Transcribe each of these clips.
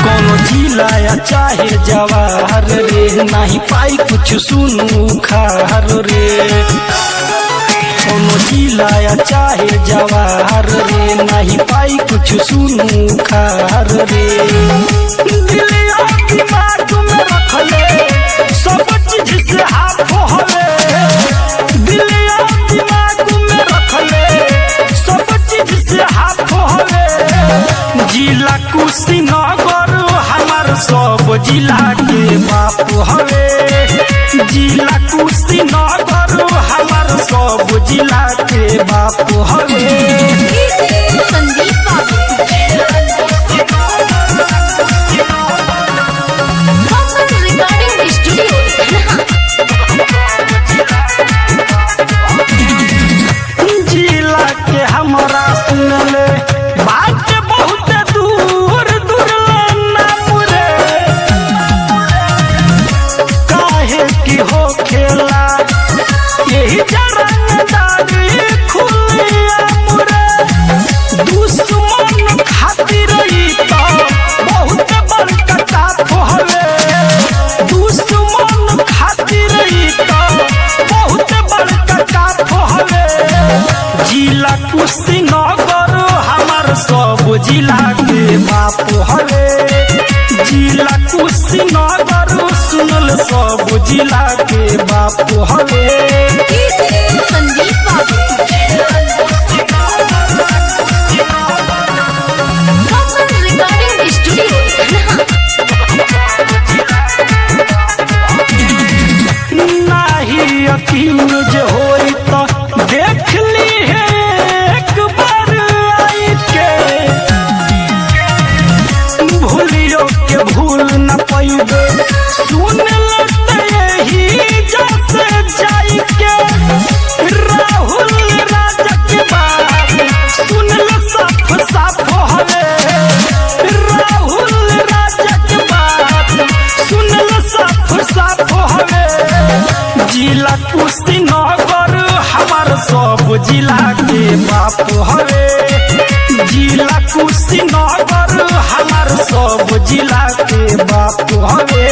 कोनो जिला या चाहे जवाहर रे, नहीं पाई कुछ सुनू खार रे। कोनो जिला या चाहे जवाहर रे, नहीं पाई कुछ सुनू खार रे। दिलिया दिमाग में रख ले, सब चीज से हाथ हवे। दिलिया दिमाग में रख ले, सब चीज से हाथ हवे। जिला कुशीनगर हमार सब जिला के बाप हवे। जिला कुशीनगर हमार सब जिला के बाप हवे। जिला के हमरा सुनले बात बहुत दूर दूर नाम रे। काहे की हो खेला यही जरंगदारी खुलियाम रे। दुश्मन खातिर ई तो बहुत बड़का टाप हवे। दुश्मन खातिर ई तो बहुत बड़का टाप हवे। जिला कुशीनगर हमार सब जिला के बाप हवे। जिला कुशीनगर सुनल सब जिला के बाप हवे। नाही यकीन जे होई तो देख ली है एक बार आई के। भूलियो के भूल न पैबे, सुन लेते यही जैसे जाई के। राहुल राजा के बात सुन ले साफ साफ हवे। राहुल राजा के बात सुन ले साफ साफ हवे। जिला कुशीनगर हमार सब जिला के बाप हवे। जिला कुशीनगर हमार सब जिला के बाप हवे।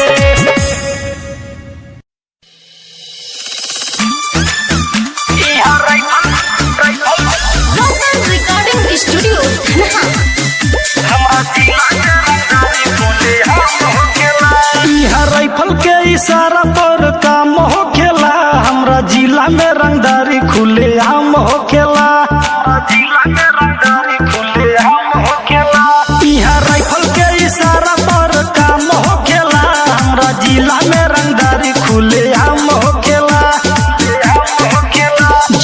इहाँ राइफल के इशारा पर काम होखेला। हमरा जिला में रंगदारी खुले आम होखेला। इहाँ राइफल के इशारा पर काम होखेला। हमरा जिला में रंगदारी खुले आम होखेला।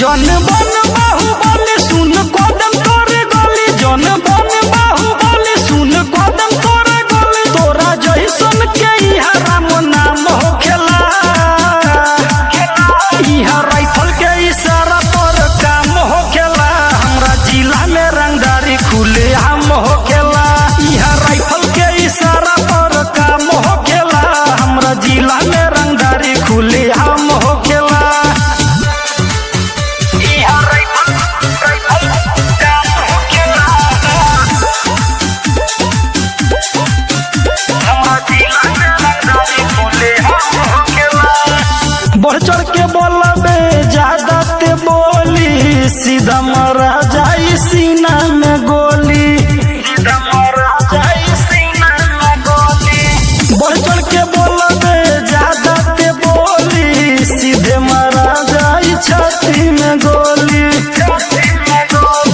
जन बन बाहुबली सुन कदम तोरे गली। जन बन बाहुबली सुन कदम तोरे गली। तोरा जैसन के इहाँ राम नाम होखेला। इहाँ राइफल के इशारा पर काम होखेला। हमरा जिला में रंगदारी खुले आम होखेला। इहाँ राइफल के इशारा पर काम होखेला। हमरा जिला में रंगदारी खुले आम होखेला। बढ़ चढ़ के बोलबे ज्यादा ते बोली, सीधा मरा जाई सीना में गोली। बढ़ चढ़ के बोलबे ज्यादा ते बोली, सीधे मरा जाई छाती में गोली।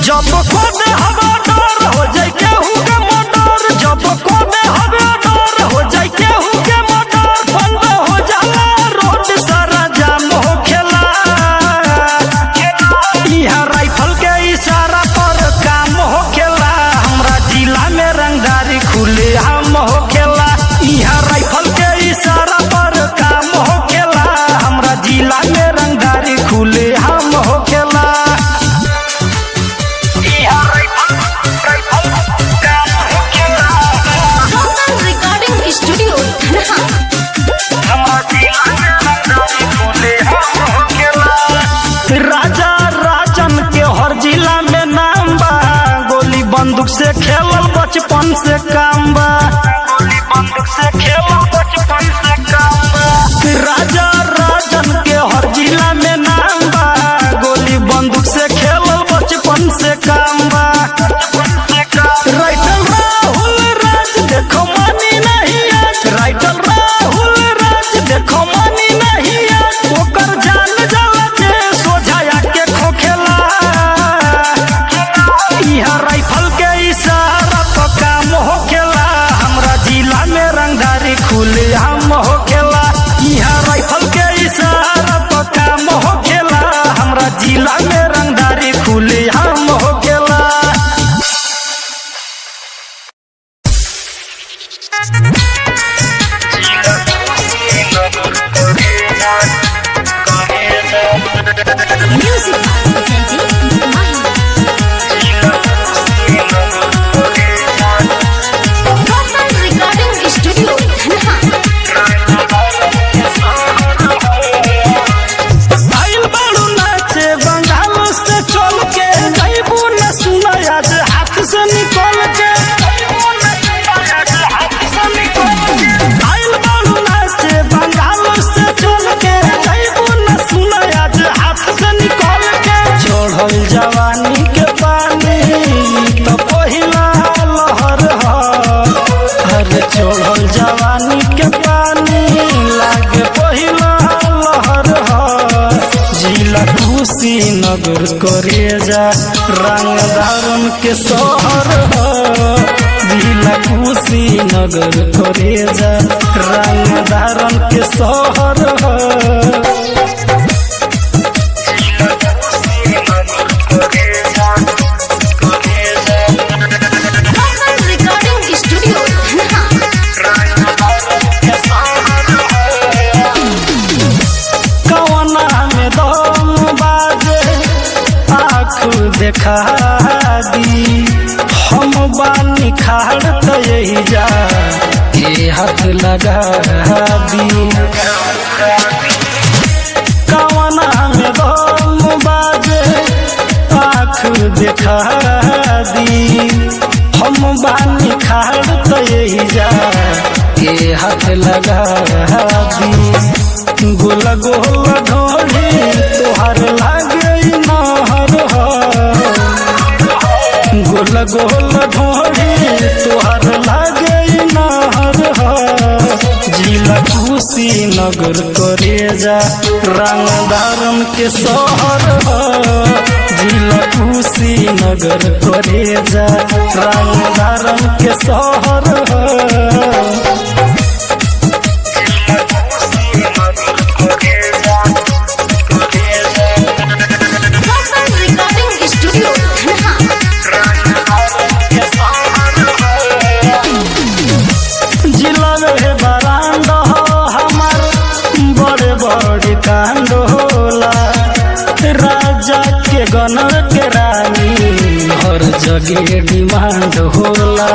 जब खुद हवा डर हो जाए केहू के मर्डर। जब खुद हवा डर हो जाए केहू के मर्डर। बंद हो जाला रोड सारा जाम होखेला। इहाँ राइफल के इशारा पर काम होखेला। हमरा जिला में रंगदारी खुले आम होखेला। इहाँ राइफल के इशारा पर काम होखेला। हमरा जिला में रंगदारी खुले आम होखेला। बंदूक से खेलल बचपन से काम बा, गोली बंदूक से खेलल बचपन से काम बा। राजा राजन के हर जिला में नाम बा, गोली बंदूक से खेलल बचपन से काम बा। राइटल राहुल राज देखो मानी नहीं आज, राइटल राहुल राज देखो मानी नहीं आज। ओकर जान जाला जे सोझाया के खोखेला, यहाँ राइफल के इशारा तो काम होखेला। हमरा जिला में रंगदारी खुलेआम होखेला, यहाँ राइफल के इशारा तो काम होखेला। हमरा जिला में रंगदारी खुलेआम होखेला। Music presenting Mahindra. Profile Recording Studio, Dhanha. आइल बाड़ू नाचे बंगाल से चल के, जैबू न सुना आज हाथ से निकल के। आइल बाड़ू नाचे बंगाल से चल के, जैबू न सुना आज हाथ से निकल के। चढ़ल जवानी के पानी तो पहिला लहर ह, अरे चढ़ल जवानी के पानी लागे पहिला लहर ह। जिला कुशीनगर करेजा रंगदारन के शहर ह, जिला कुशीनगर करेजा रंगदारन के शहर ह। Profile Recording Studio, Dhanha. कवना में दम बाजे आँख देखा दी, हम बानी खाड़ तो यही जा के हाथ लगा दी। कवना में दम बाजे आँख देखा दी, हम बानी खाड़ तो यही जा के हाथ लगा दी। गोला गोला ढोली तोहार लागे नहर ह, गोला गोला ढोली तोहार लागे नहर ह। जिला कुशीनगर करेजा रंगदारन के शहर ह, जिला कुशीनगर करेजा रंगदारन के शहर ह। Profile Recording Studio, Dhanha. जिला में बरांड हो हमार बड़े बड़े कांड होला, राजा के गनर के रानी हर जगह डिमांड होला।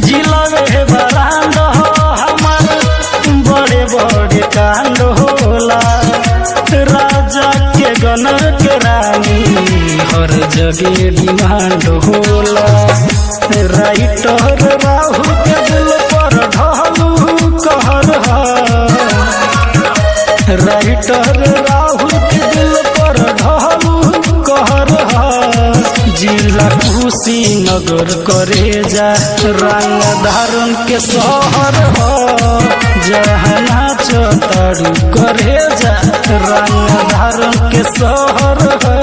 जिला में बरांड हो हमार बड़े बड़े कांड होला, राजा के गनर के रानी हर जगह डिमांड होला। राइटर राहु के दिल पर ढालू कहर ह, राइटर राहु के दिल पर ढालू कहर ह। जिला कुशीनगर करेजा रंगदारन के शहर ह, जहाँ नाच तारू करेजा रंगदारन के शहर ह।